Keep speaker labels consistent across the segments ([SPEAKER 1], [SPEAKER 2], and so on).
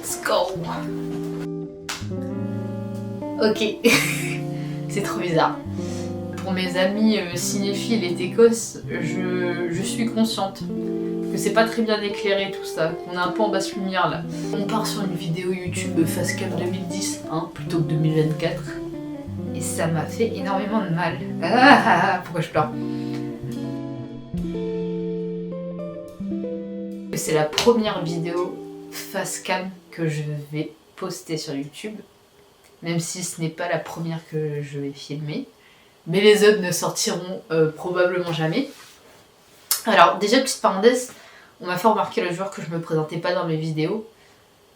[SPEAKER 1] Let's go. Ok. C'est trop bizarre. Pour mes amis cinéphiles et techos, je suis consciente que c'est pas très bien éclairé tout ça, qu'on est un peu en basse lumière là. On part sur une vidéo YouTube Facecam 2010, hein, plutôt que 2024. Et ça m'a fait énormément de mal. Pourquoi je pleure? C'est la première vidéo Facecam que je vais poster sur YouTube, même si ce n'est pas la première que je vais filmer. Mais les autres ne sortiront probablement jamais. Alors déjà, petite parenthèse, on m'a fait remarquer le jour que je me présentais pas dans mes vidéos.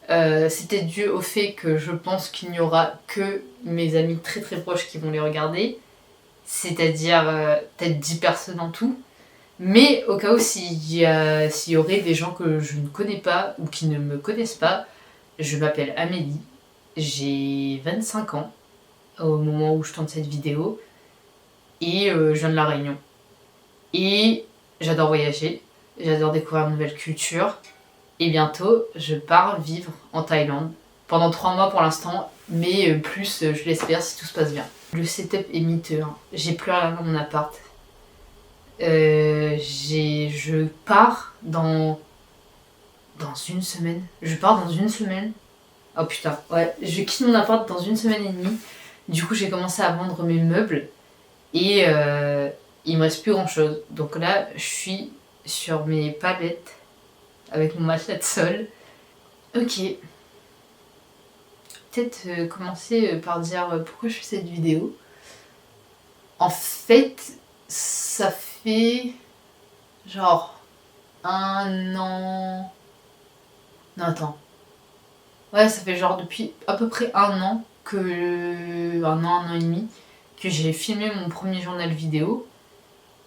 [SPEAKER 1] C'était dû au fait que je pense qu'il n'y aura que mes amis très très proches qui vont les regarder. C'est-à-dire peut-être 10 personnes en tout. Mais au cas où s'il y aurait des gens que je ne connais pas ou qui ne me connaissent pas, je m'appelle Amélie, j'ai 25 ans au moment où je tourne cette vidéo et je viens de La Réunion. Et j'adore voyager, j'adore découvrir de nouvelles cultures et bientôt je pars vivre en Thaïlande pendant 3 mois pour l'instant, mais plus je l'espère si tout se passe bien. Le setup est miteux, hein. J'ai plus rien dans mon appart. Je pars dans une semaine. Je pars dans une semaine. Oh putain, ouais, je quitte mon appart dans une semaine et demie. Du coup, j'ai commencé à vendre mes meubles et il me reste plus grand chose. Donc là, je suis sur mes palettes avec mon matelas de sol. Ok. Peut-être commencer par dire pourquoi je fais cette vidéo. En fait, ça fait genre 1 an. Non, attends. Ouais, ça fait genre depuis à peu près 1 an que. 1 an et demi, que j'ai filmé mon premier journal vidéo.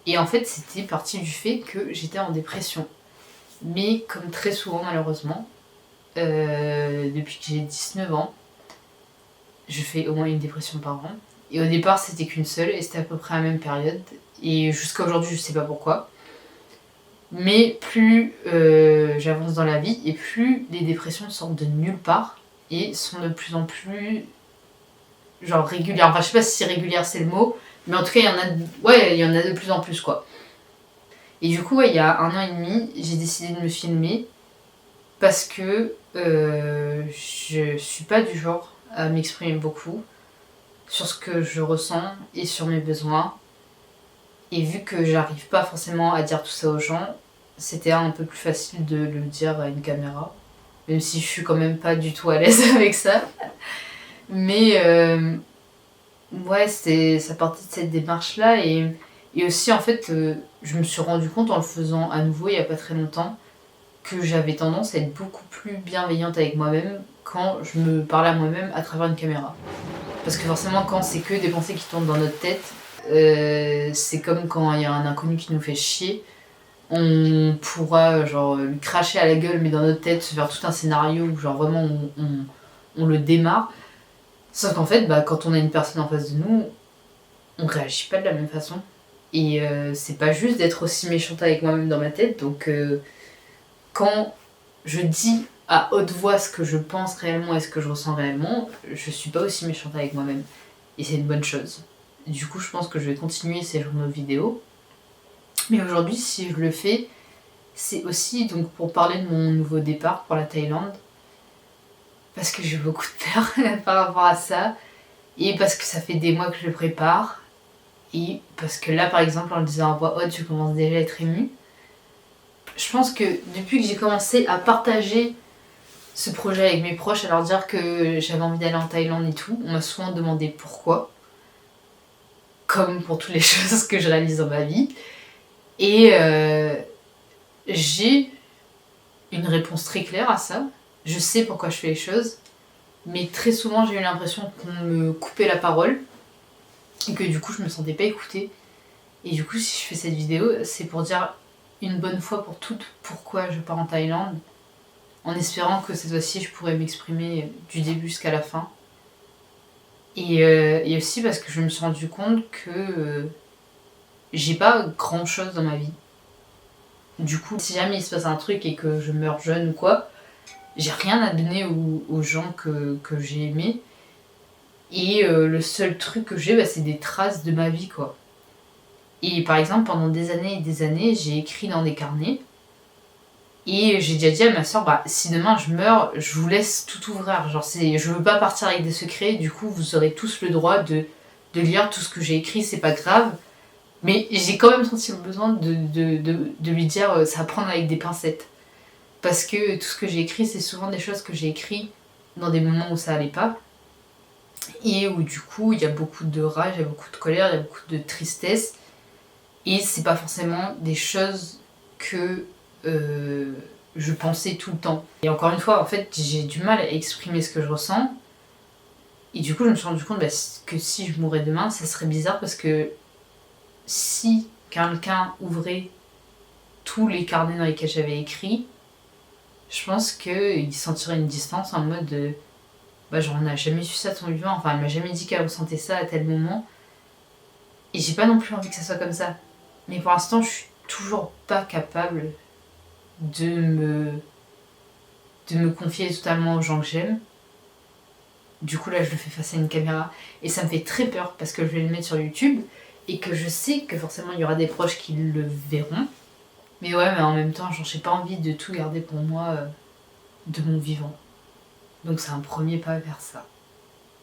[SPEAKER 1] Et en fait, c'était parti du fait que j'étais en dépression. Mais comme très souvent, malheureusement, depuis que j'ai 19 ans, je fais au moins une dépression par an. Et au départ, c'était qu'une seule, et c'était à peu près à la même période. Et jusqu'à aujourd'hui, je sais pas pourquoi. Mais plus j'avance dans la vie, et plus les dépressions sortent de nulle part, et sont de plus en plus genre régulières. Enfin, je sais pas si régulière c'est le mot, mais en tout cas, il y en a de plus en plus, quoi. Et du coup, ouais, il y a 1 an et demi, j'ai décidé de me filmer, parce que je suis pas du genre à m'exprimer beaucoup sur ce que je ressens et sur mes besoins. Et vu que j'arrive pas forcément à dire tout ça aux gens, c'était un peu plus facile de le dire à une caméra. Même si je suis quand même pas du tout à l'aise avec ça. Mais ouais, ça partait de cette démarche-là. Et aussi, en fait, je me suis rendu compte en le faisant à nouveau il y a pas très longtemps que j'avais tendance à être beaucoup plus bienveillante avec moi-même quand je me parlais à moi-même à travers une caméra. Parce que forcément, quand c'est que des pensées qui tournent dans notre tête, c'est comme quand il y a un inconnu qui nous fait chier, on pourra genre lui cracher à la gueule, mais dans notre tête se faire tout un scénario où genre vraiment on le démarre. Sauf qu'en fait, bah, quand on a une personne en face de nous, on réagit pas de la même façon. Et c'est pas juste d'être aussi méchante avec moi-même dans ma tête. Donc quand je dis à haute voix ce que je pense réellement et ce que je ressens réellement, je suis pas aussi méchante avec moi-même. Et c'est une bonne chose. Du coup, je pense que je vais continuer ces journaux vidéo. Mais aujourd'hui, si je le fais, c'est aussi donc pour parler de mon nouveau départ pour la Thaïlande. Parce que j'ai beaucoup de peur par rapport à ça. Et parce que ça fait des mois que je le prépare. Et parce que là, par exemple, en le disant à voix haute, je commence déjà à être émue. Je pense que depuis que j'ai commencé à partager ce projet avec mes proches, à leur dire que j'avais envie d'aller en Thaïlande et tout, on m'a souvent demandé pourquoi. Comme pour toutes les choses que je réalise dans ma vie. Et j'ai une réponse très claire à ça. Je sais pourquoi je fais les choses. Mais très souvent, j'ai eu l'impression qu'on me coupait la parole. Et que du coup, je me sentais pas écoutée. Et du coup, si je fais cette vidéo, c'est pour dire une bonne fois pour toutes pourquoi je pars en Thaïlande. En espérant que cette fois-ci, je pourrais m'exprimer du début jusqu'à la fin. Et aussi parce que je me suis rendu compte que j'ai pas grand chose dans ma vie. Du coup, si jamais il se passe un truc et que je meurs jeune ou quoi, j'ai rien à donner aux gens que j'ai aimés. Et le seul truc que j'ai, c'est des traces de ma vie, quoi. Et par exemple, pendant des années et des années, j'ai écrit dans des carnets. Et j'ai déjà dit à ma soeur, si demain je meurs, je vous laisse tout ouvrir. Genre, je veux pas partir avec des secrets, du coup, vous aurez tous le droit de lire tout ce que j'ai écrit, c'est pas grave. Mais j'ai quand même senti le besoin de lui dire, ça va prendre avec des pincettes. Parce que tout ce que j'ai écrit, c'est souvent des choses que j'ai écrit dans des moments où ça allait pas. Et où du coup, il y a beaucoup de rage, il y a beaucoup de colère, il y a beaucoup de tristesse. Et c'est pas forcément des choses que je pensais tout le temps. Et encore une fois, en fait, j'ai du mal à exprimer ce que je ressens. Et du coup, je me suis rendu compte que si je mourais demain, ça serait bizarre parce que si quelqu'un ouvrait tous les carnets dans lesquels j'avais écrit, je pense qu'il sentirait une distance en mode genre, on n'a jamais su ça de son vivant. Enfin, elle m'a jamais dit qu'elle ressentait ça à tel moment. Et j'ai pas non plus envie que ça soit comme ça. Mais pour l'instant, je suis toujours pas capable de me confier totalement aux gens que j'aime. Du coup, là, je le fais face à une caméra. Et ça me fait très peur parce que je vais le mettre sur YouTube et que je sais que forcément, il y aura des proches qui le verront. Mais ouais, mais en même temps, j'ai pas envie de tout garder pour moi de mon vivant. Donc c'est un premier pas vers ça.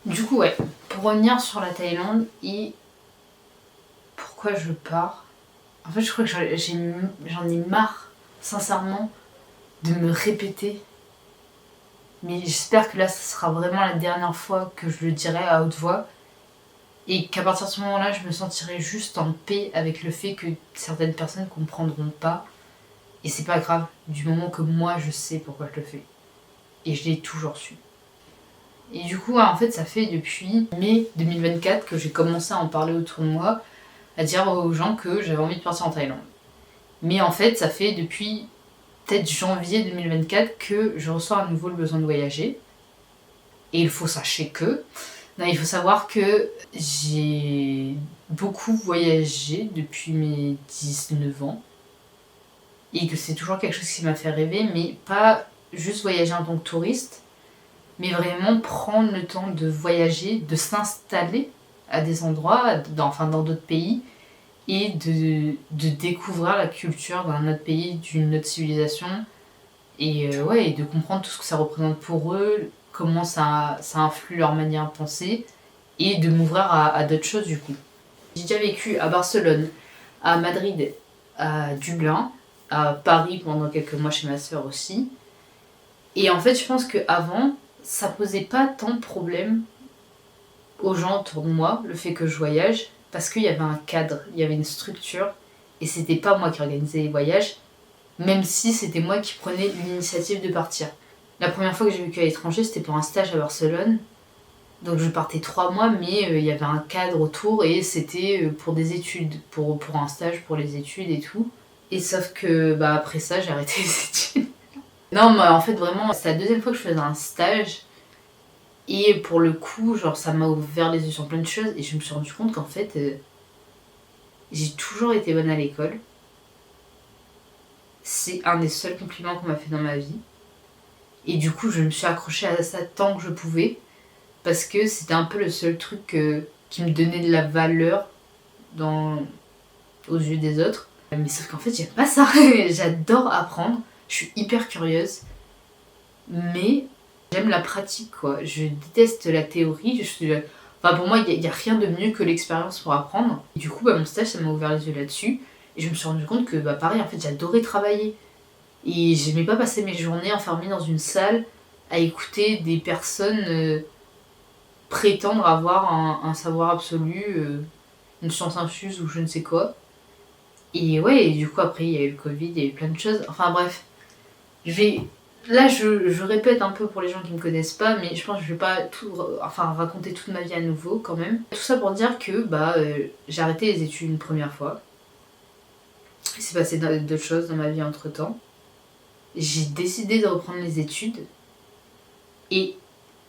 [SPEAKER 1] Du coup, ouais, pour revenir sur la Thaïlande et pourquoi je pars, en fait, je crois que j'en ai marre, sincèrement, de me répéter. Mais j'espère que là, ce sera vraiment la dernière fois que je le dirai à haute voix. Et qu'à partir de ce moment-là, je me sentirai juste en paix avec le fait que certaines personnes comprendront pas. Et c'est pas grave, du moment que moi, je sais pourquoi je le fais. Et je l'ai toujours su. Et du coup, en fait, ça fait depuis mai 2024 que j'ai commencé à en parler autour de moi, à dire aux gens que j'avais envie de partir en Thaïlande. Mais en fait, ça fait depuis peut-être janvier 2024 que je ressens à nouveau le besoin de voyager. Et il faut savoir que j'ai beaucoup voyagé depuis mes 19 ans. Et que c'est toujours quelque chose qui m'a fait rêver, mais pas juste voyager en tant que touriste, mais vraiment prendre le temps de voyager, de s'installer à des endroits, dans d'autres pays, et de découvrir la culture d'un autre pays, d'une autre civilisation, et et de comprendre tout ce que ça représente pour eux, comment ça influe leur manière de penser, et de m'ouvrir à d'autres choses du coup. J'ai déjà vécu à Barcelone, à Madrid, à Dublin, à Paris pendant quelques mois chez ma sœur aussi. Et en fait, je pense qu'avant, ça posait pas tant de problèmes aux gens autour de moi, le fait que je voyage, parce qu'il y avait un cadre, il y avait une structure, et c'était pas moi qui organisais les voyages, même si c'était moi qui prenais l'initiative de partir. La première fois que j'ai vécu à l'étranger, c'était pour un stage à Barcelone. Donc je partais 3 mois, mais il y avait un cadre autour et c'était pour des études, pour un stage, pour les études et tout. Et sauf que après ça, j'ai arrêté les études. Non, mais en fait, vraiment, c'est la deuxième fois que je faisais un stage. Et pour le coup, genre, ça m'a ouvert les yeux sur plein de choses. Et je me suis rendu compte qu'en fait, j'ai toujours été bonne à l'école. C'est un des seuls compliments qu'on m'a fait dans ma vie. Et du coup, je me suis accrochée à ça tant que je pouvais. Parce que c'était un peu le seul truc qui me donnait de la valeur aux yeux des autres. Mais sauf qu'en fait, j'aime pas ça. J'adore apprendre. Je suis hyper curieuse. Mais j'aime la pratique, quoi. Je déteste la théorie. Pour moi, il n'y a rien de mieux que l'expérience pour apprendre. Et du coup, mon stage, ça m'a ouvert les yeux là-dessus. Et je me suis rendu compte que, pareil, en fait, j'adorais travailler. Et j'aimais pas passer mes journées enfermée dans une salle à écouter des personnes prétendre avoir un savoir absolu, une science infuse ou je ne sais quoi. Et ouais, et du coup, après, il y a eu le Covid, il y a eu plein de choses. Enfin bref, là, je répète un peu pour les gens qui ne me connaissent pas, mais je pense que je vais pas raconter toute ma vie à nouveau quand même. Tout ça pour dire que j'ai arrêté les études une première fois. Il s'est passé d'autres choses dans ma vie entre temps. J'ai décidé de reprendre les études. Et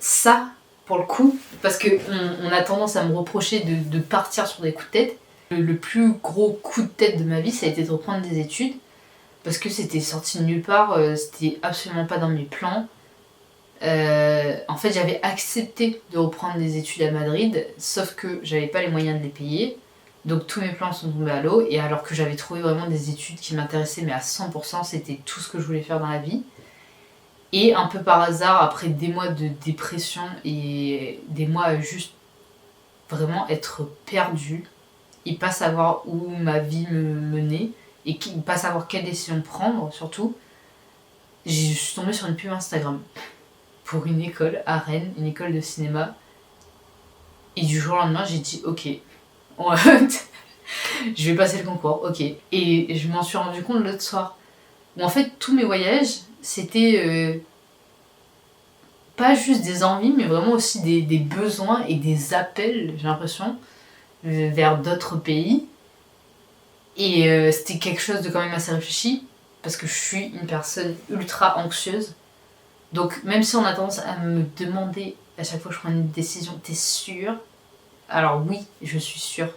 [SPEAKER 1] ça, pour le coup, parce qu'on a tendance à me reprocher de partir sur des coups de tête. Le plus gros coup de tête de ma vie, ça a été de reprendre des études. Parce que c'était sorti de nulle part, c'était absolument pas dans mes plans. En fait, j'avais accepté de reprendre des études à Madrid, sauf que j'avais pas les moyens de les payer. Donc tous mes plans sont tombés à l'eau, et alors que j'avais trouvé vraiment des études qui m'intéressaient, mais à 100%, c'était tout ce que je voulais faire dans la vie. Et un peu par hasard, après des mois de dépression et des mois à juste vraiment être perdue, et pas savoir où ma vie me menait, et pas savoir quelle décision prendre surtout, je suis tombée sur une pub Instagram pour une école à Rennes, une école de cinéma. Et du jour au lendemain, j'ai dit ok, je vais passer le concours, ok. Et je m'en suis rendu compte l'autre soir. Où en fait, tous mes voyages, c'était pas juste des envies, mais vraiment aussi des besoins et des appels, j'ai l'impression, vers d'autres pays. Et c'était quelque chose de quand même assez réfléchi, parce que je suis une personne ultra anxieuse. Donc même si on a tendance à me demander à chaque fois que je prends une décision, t'es sûre? Alors oui, je suis sûre.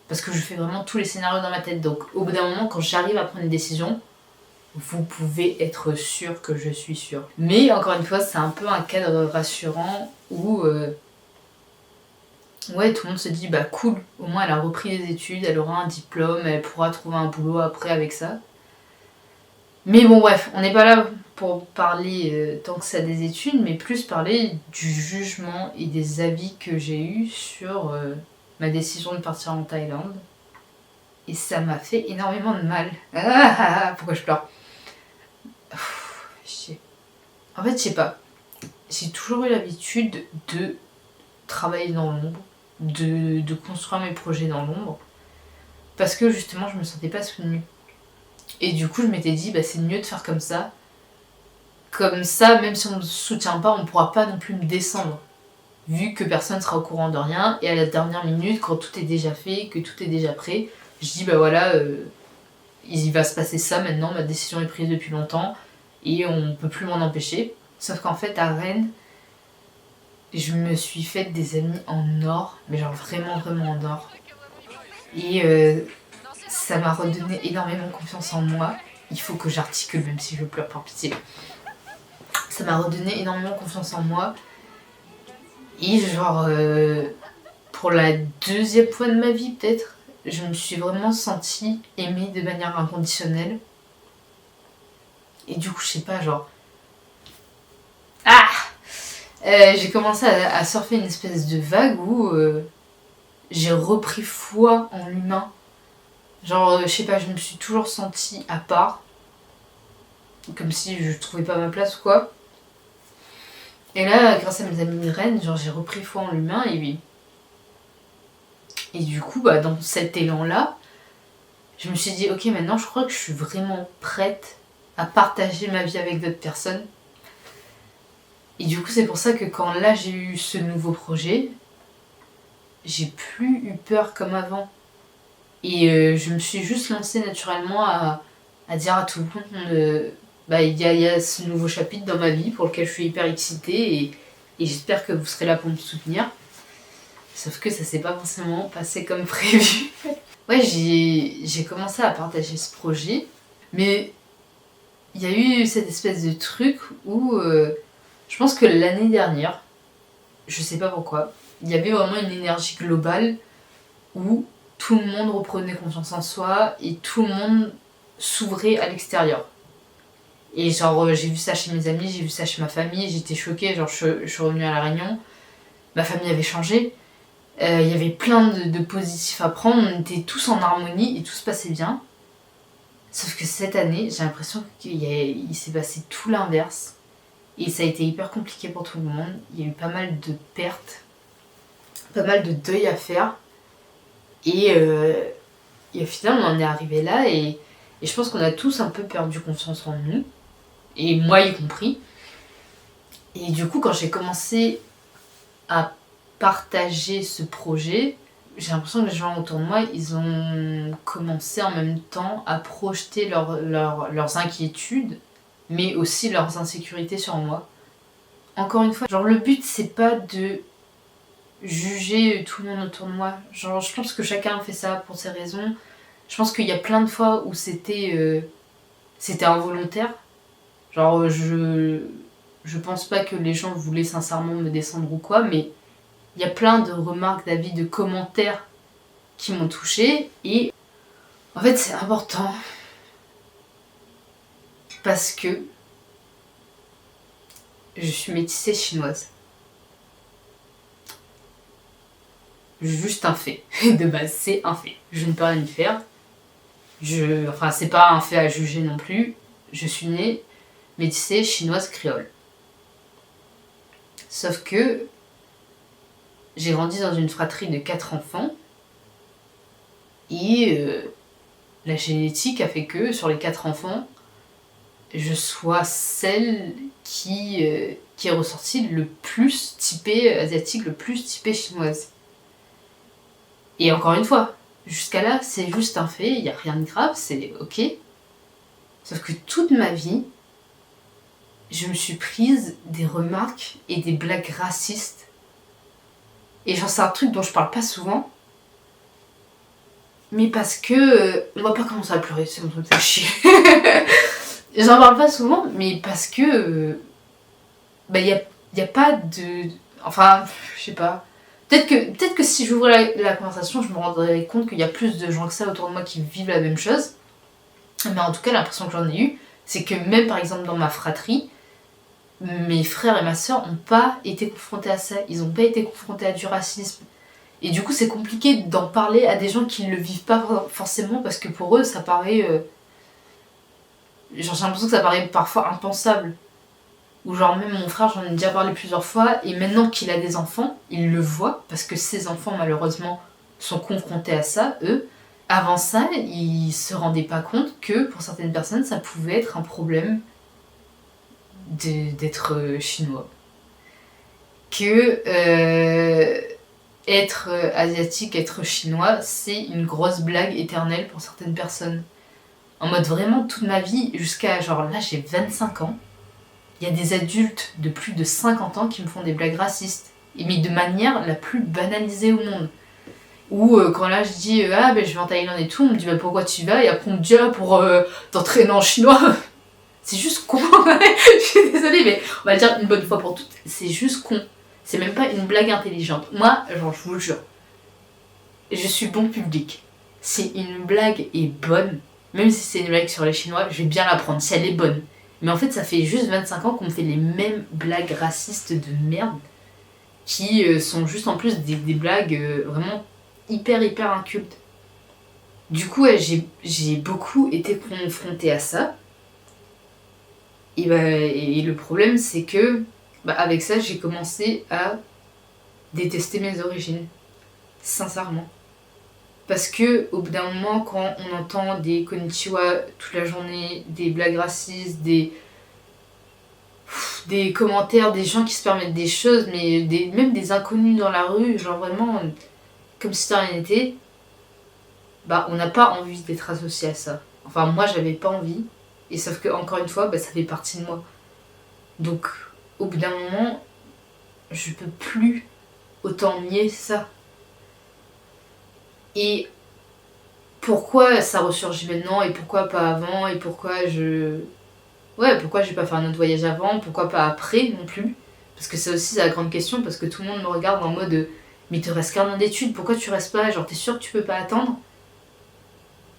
[SPEAKER 1] Parce que je fais vraiment tous les scénarios dans ma tête. Donc au bout d'un moment, quand j'arrive à prendre une décision, vous pouvez être sûr que je suis sûre. Mais encore une fois, c'est un peu un cadre rassurant où ouais, tout le monde se dit bah cool, au moins elle a repris les études, elle aura un diplôme, elle pourra trouver un boulot après avec ça. Mais bon bref, on n'est pas là pour parler tant que ça des études, mais plus parler du jugement et des avis que j'ai eus sur ma décision de partir en Thaïlande. Et ça m'a fait énormément de mal. Pourquoi je pleure? En fait, je sais pas. J'ai toujours eu l'habitude de travailler dans l'ombre, de construire mes projets dans l'ombre, parce que justement, je me sentais pas soutenue. Et du coup, je m'étais dit, bah, c'est mieux de faire comme ça. Comme ça, même si on ne me soutient pas, on ne pourra pas non plus me descendre. Vu que personne sera au courant de rien, et à la dernière minute, quand tout est déjà fait, que tout est déjà prêt, je dis, bah voilà, il va se passer ça maintenant, ma décision est prise depuis longtemps, et on peut plus m'en empêcher. Sauf qu'en fait, à Rennes, je me suis faite des amis en or, mais genre vraiment, vraiment en or. Et ça m'a redonné énormément confiance en moi. Il faut que j'articule, même si je pleure par pitié. Ça m'a redonné énormément confiance en moi. Et genre, pour la deuxième fois de ma vie peut-être, je me suis vraiment sentie aimée de manière inconditionnelle. Et du coup, je sais pas, genre... Ah j'ai commencé à surfer une espèce de vague où j'ai repris foi en l'humain. Genre, je sais pas, je me suis toujours sentie à part. Comme si je trouvais pas ma place ou quoi. Et là, grâce à mes amis de Rennes, genre, j'ai repris foi en l'humain et du coup, bah, dans cet élan-là, je me suis dit, ok, maintenant je crois que je suis vraiment prête à partager ma vie avec d'autres personnes. Et du coup, c'est pour ça que quand là j'ai eu ce nouveau projet, j'ai plus eu peur comme avant. Et je me suis juste lancée naturellement à dire à tout le monde, bah, il y a ce nouveau chapitre dans ma vie pour lequel je suis hyper excitée et j'espère que vous serez là pour me soutenir. Sauf que ça s'est pas forcément passé comme prévu. Ouais, j'ai commencé à partager ce projet, mais il y a eu cette espèce de truc où je pense que l'année dernière, je sais pas pourquoi, il y avait vraiment une énergie globale où tout le monde reprenait confiance en soi et tout le monde s'ouvrait à l'extérieur. Et genre, j'ai vu ça chez mes amis, j'ai vu ça chez ma famille, j'étais choquée, genre je suis revenue à La Réunion, ma famille avait changé, il y avait plein de positifs à prendre, on était tous en harmonie et tout se passait bien. Sauf que cette année, j'ai l'impression qu'il s'est passé tout l'inverse. Et ça a été hyper compliqué pour tout le monde. Il y a eu pas mal de pertes, pas mal de deuil à faire. Et au final, on en est arrivé là et je pense qu'on a tous un peu perdu confiance en nous. Et moi y compris. Et du coup, quand j'ai commencé à partager ce projet, j'ai l'impression que les gens autour de moi, ils ont commencé en même temps à projeter leurs inquiétudes, mais aussi leurs insécurités sur moi. Encore une fois, genre le but c'est pas de juger tout le monde autour de moi. Genre je pense que chacun fait ça pour ses raisons. Je pense qu'il y a plein de fois où c'était involontaire. Genre je pense pas que les gens voulaient sincèrement me descendre ou quoi, mais il y a plein de remarques, d'avis, de commentaires qui m'ont touchée. Et en fait, c'est important parce que je suis métissée chinoise. Juste un fait. De base, c'est un fait. Je ne peux rien y faire. Enfin, c'est pas un fait à juger non plus. Je suis née métissée chinoise créole. Sauf que j'ai grandi dans une fratrie de 4 enfants. Et la génétique a fait que, sur les 4 enfants, je sois celle qui est ressortie le plus typée asiatique, le plus typée chinoise. Et encore une fois, jusqu'à là, c'est juste un fait, il n'y a rien de grave, c'est ok. Sauf que toute ma vie, je me suis prise des remarques et des blagues racistes. Et genre, c'est un truc dont je parle pas souvent. Mais parce que... on va pas commencer à pleurer, c'est mon truc de chier. J'en parle pas souvent, mais parce que... y a pas de... Enfin, je sais pas. Peut-être que si j'ouvrais la conversation, je me rendrais compte qu'il y a plus de gens que ça autour de moi qui vivent la même chose. Mais en tout cas, l'impression que j'en ai eue, c'est que même par exemple dans ma fratrie, mes frères et ma soeur n'ont pas été confrontés à ça. Ils n'ont pas été confrontés à du racisme. Et du coup, c'est compliqué d'en parler à des gens qui ne le vivent pas forcément parce que pour eux, ça paraît... Genre, j'ai l'impression que ça paraît parfois impensable. Ou genre même mon frère, j'en ai déjà parlé plusieurs fois, et maintenant qu'il a des enfants, il le voit, parce que ses enfants malheureusement sont confrontés à ça, eux. Avant ça, ils se rendaient pas compte que pour certaines personnes, ça pouvait être un problème d'être chinois. Que être asiatique, être chinois, c'est une grosse blague éternelle pour certaines personnes. En mode vraiment toute ma vie, jusqu'à genre là j'ai 25 ans, il y a des adultes de plus de 50 ans qui me font des blagues racistes. Mais de manière la plus banalisée au monde. Ou quand là je dis ah ben je vais en Thaïlande et tout, on me dit bah pourquoi tu y vas, et après on me dit ah pour t'entraîner en chinois. C'est juste con. Je suis désolée mais on va le dire une bonne fois pour toutes, c'est juste con. C'est même pas une blague intelligente. Moi, genre je vous le jure, je suis bon public. Si une blague est bonne, même si c'est une blague sur les Chinois, je vais bien la prendre si elle est bonne. Mais en fait, ça fait juste 25 ans qu'on me fait les mêmes blagues racistes de merde qui sont juste en plus des blagues vraiment hyper incultes. Du coup, ouais, j'ai beaucoup été confrontée à ça. Et le problème, c'est que avec ça, j'ai commencé à détester mes origines. Sincèrement. Parce que au bout d'un moment, quand on entend des konnichiwa toute la journée, des blagues racistes, des commentaires, des gens qui se permettent des choses, mais même des inconnus dans la rue, genre vraiment comme si de rien n'était, on n'a pas envie d'être associé à ça. Enfin, moi, j'avais pas envie, et sauf que, encore une fois, ça fait partie de moi. Donc, au bout d'un moment, je peux plus autant nier ça. Et pourquoi ça ressurgit maintenant, et pourquoi pas avant, et pourquoi pourquoi j'ai pas fait un autre voyage avant, pourquoi pas après non plus. Parce que ça aussi, c'est la grande question, parce que tout le monde me regarde en mode mais il te reste qu'un an d'études, pourquoi tu restes pas? Genre, t'es sûr que tu peux pas attendre?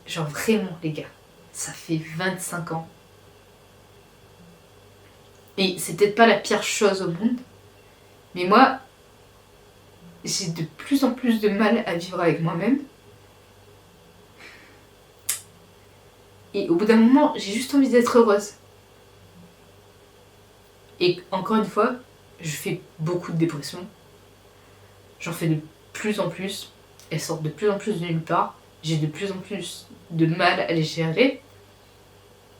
[SPEAKER 1] Genre, vraiment, les gars, ça fait 25 ans. Et c'est peut-être pas la pire chose au monde, mais moi, j'ai de plus en plus de mal à vivre avec moi-même. Et au bout d'un moment, j'ai juste envie d'être heureuse. Et encore une fois, je fais beaucoup de dépression. J'en fais de plus en plus. Elles sortent de plus en plus de nulle part. J'ai de plus en plus de mal à les gérer.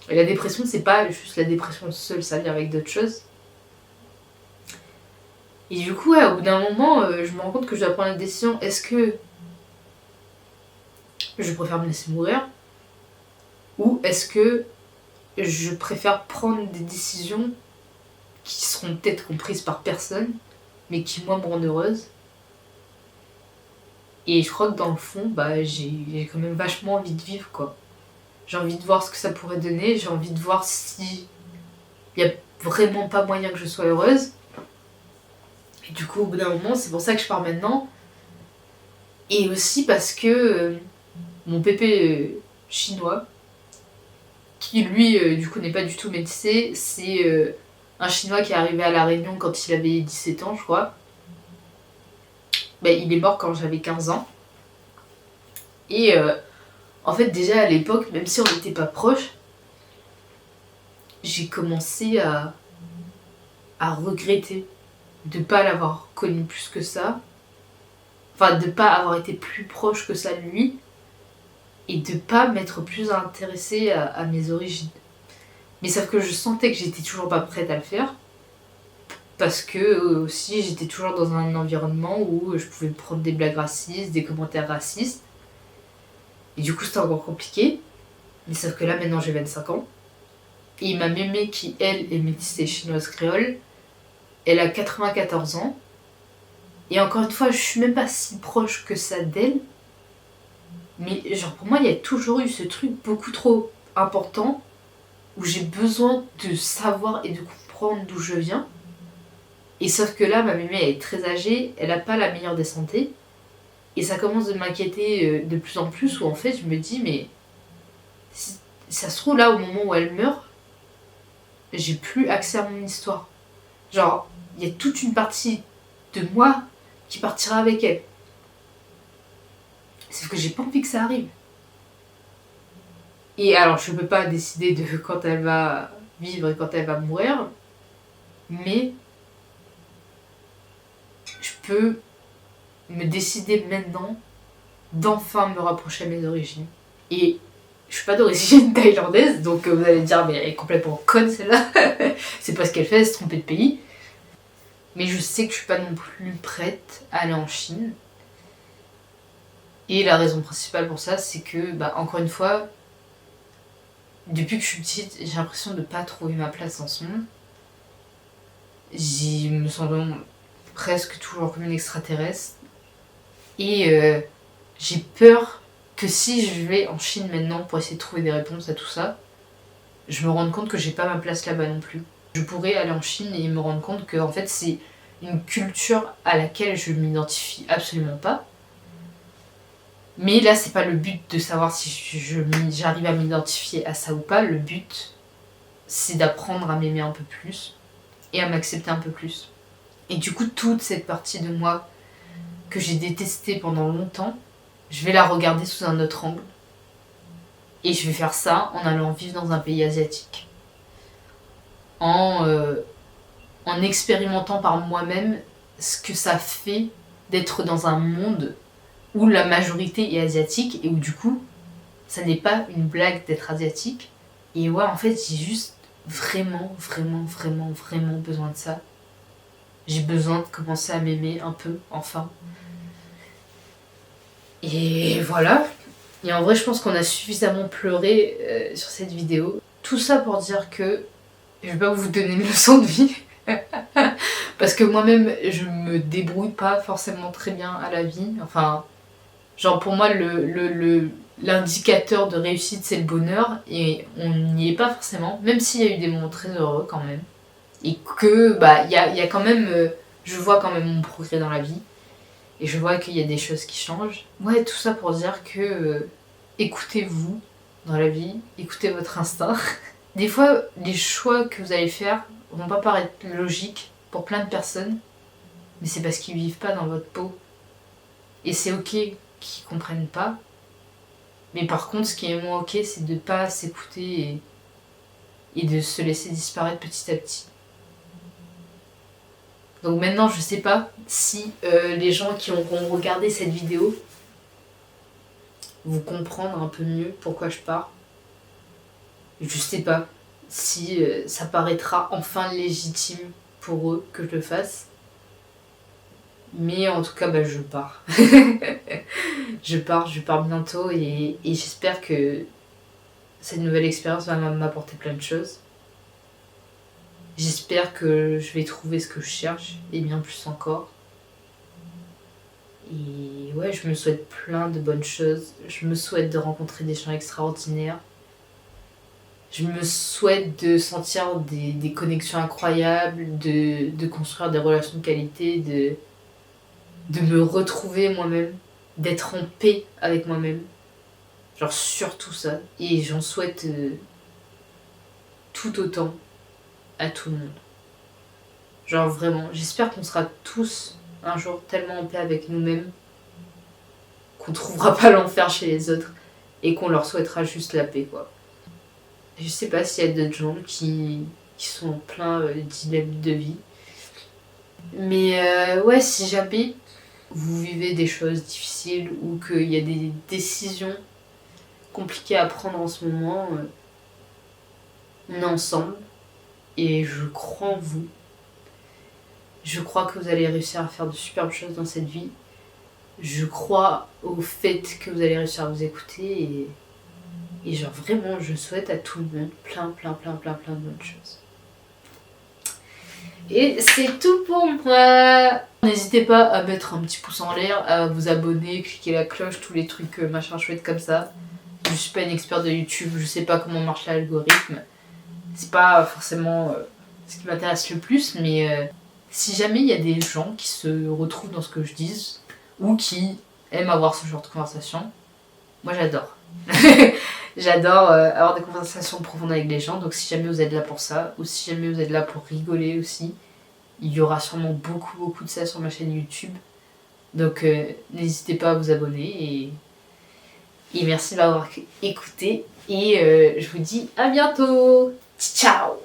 [SPEAKER 1] Et la dépression, c'est pas juste la dépression seule, ça vient avec d'autres choses. Et du coup, au bout d'un moment, je me rends compte que je dois prendre la décision. Est-ce que je préfère me laisser mourir? Ou est-ce que je préfère prendre des décisions qui seront peut-être comprises par personne, mais qui, moi, me rendent heureuse? Et je crois que dans le fond, j'ai quand même vachement envie de vivre, quoi. J'ai envie de voir ce que ça pourrait donner, j'ai envie de voir si il n'y a vraiment pas moyen que je sois heureuse. Et du coup, au bout d'un moment, c'est pour ça que je pars maintenant. Et aussi parce que mon pépé chinois, qui lui, du coup, n'est pas du tout métissé, c'est un chinois qui est arrivé à La Réunion quand il avait 17 ans, je crois. Ben, il est mort quand j'avais 15 ans. Et en fait, déjà à l'époque, même si on n'était pas proches, j'ai commencé à regretter de ne pas l'avoir connu plus que ça. Enfin, de ne pas avoir été plus proche que ça de lui. Et de ne pas m'être plus intéressée à mes origines. Mais sauf que je sentais que j'étais toujours pas prête à le faire. Parce que aussi j'étais toujours dans un environnement où je pouvais me prendre des blagues racistes, des commentaires racistes. Et du coup c'était encore compliqué. Mais sauf que là maintenant j'ai 25 ans. Et ma mémé qui elle est métissée chinoise créole, elle a 94 ans. Et encore une fois je suis même pas si proche que ça d'elle. Mais genre pour moi il y a toujours eu ce truc beaucoup trop important où j'ai besoin de savoir et de comprendre d'où je viens. Et sauf que là, ma mémé elle est très âgée, elle n'a pas la meilleure des santé. Et ça commence de m'inquiéter de plus en plus, où en fait je me dis, mais si ça se trouve là, au moment où elle meurt, j'ai plus accès à mon histoire. Genre, il y a toute une partie de moi qui partira avec elle. Sauf que j'ai pas envie que ça arrive. Et alors, je peux pas décider de quand elle va vivre et quand elle va mourir, mais je peux me décider maintenant d'enfin me rapprocher à mes origines. Et je suis pas d'origine thaïlandaise, donc vous allez dire, mais elle est complètement conne celle-là. C'est pas ce qu'elle fait, elle se tromper de pays. Mais je sais que je suis pas non plus prête à aller en Chine. Et la raison principale pour ça, c'est que, bah, encore une fois, depuis que je suis petite, j'ai l'impression de pas trouver ma place dans ce monde. J'y me sens presque toujours comme une extraterrestre. Et j'ai peur que si je vais en Chine maintenant pour essayer de trouver des réponses à tout ça, je me rende compte que j'ai pas ma place là-bas non plus. Je pourrais aller en Chine et me rendre compte que en fait c'est une culture à laquelle je m'identifie absolument pas. Mais là c'est pas le but de savoir si j'arrive à m'identifier à ça ou pas. Le but c'est d'apprendre à m'aimer un peu plus et à m'accepter un peu plus. Et du coup toute cette partie de moi que j'ai détestée pendant longtemps, je vais la regarder sous un autre angle. Et je vais faire ça en allant vivre dans un pays asiatique. En expérimentant par moi-même ce que ça fait d'être dans un monde où la majorité est asiatique et où du coup, ça n'est pas une blague d'être asiatique. Et ouais, en fait, j'ai juste vraiment besoin de ça. J'ai besoin de commencer à m'aimer un peu, enfin. Et voilà. Et en vrai, je pense qu'on a suffisamment pleuré sur cette vidéo. Tout ça pour dire que je vais pas vous donner une leçon de vie. Parce que moi-même, je me débrouille pas forcément très bien à la vie. Enfin, genre pour moi, l'indicateur de réussite, c'est le bonheur. Et on n'y est pas forcément. Même s'il y a eu des moments très heureux quand même. Et que, bah, il y a quand même... je vois quand même mon progrès dans la vie. Et je vois qu'il y a des choses qui changent. Ouais, tout ça pour dire que écoutez-vous dans la vie, écoutez votre instinct. Des fois, les choix que vous allez faire vont pas paraître logiques pour plein de personnes, mais c'est parce qu'ils vivent pas dans votre peau. Et c'est ok qu'ils comprennent pas. Mais par contre, ce qui est moins ok, c'est de pas s'écouter et de se laisser disparaître petit à petit. Donc maintenant, je sais pas si les gens qui auront regardé cette vidéo vont comprendre un peu mieux pourquoi je pars. Je sais pas si ça paraîtra enfin légitime pour eux que je le fasse. Mais en tout cas, bah, je pars. je pars bientôt et j'espère que cette nouvelle expérience va m'apporter plein de choses. J'espère que je vais trouver ce que je cherche et bien plus encore. Et ouais, je me souhaite plein de bonnes choses. Je me souhaite de rencontrer des gens extraordinaires. Je me souhaite de sentir des connexions incroyables, de construire des relations de qualité, de me retrouver moi-même, d'être en paix avec moi-même. Genre surtout ça. Et j'en souhaite tout autant à tout le monde. Genre vraiment, j'espère qu'on sera tous un jour tellement en paix avec nous-mêmes qu'on trouvera pas l'enfer chez les autres et qu'on leur souhaitera juste la paix, quoi. Je sais pas s'il y a d'autres gens qui sont en plein dilemme de vie. Mais ouais, si jamais vous vivez des choses difficiles ou qu'il y a des décisions compliquées à prendre en ce moment, on est ensemble et je crois en vous. Je crois que vous allez réussir à faire de superbes choses dans cette vie. Je crois au fait que vous allez réussir à vous écouter et genre vraiment je souhaite à tout le monde plein de bonnes choses. Et c'est tout pour moi. N'hésitez pas à mettre un petit pouce en l'air, à vous abonner, cliquer la cloche, tous les trucs machin chouette comme ça. Je suis pas une experte de YouTube, je sais pas comment marche l'algorithme. C'est pas forcément ce qui m'intéresse le plus, mais si jamais il y a des gens qui se retrouvent dans ce que je dis ou qui aiment avoir ce genre de conversation, moi j'adore. J'adore avoir des conversations profondes avec les gens, donc si jamais vous êtes là pour ça, ou si jamais vous êtes là pour rigoler aussi, il y aura sûrement beaucoup de ça sur ma chaîne YouTube. Donc n'hésitez pas à vous abonner et merci de m'avoir écouté et je vous dis à bientôt. Ciao.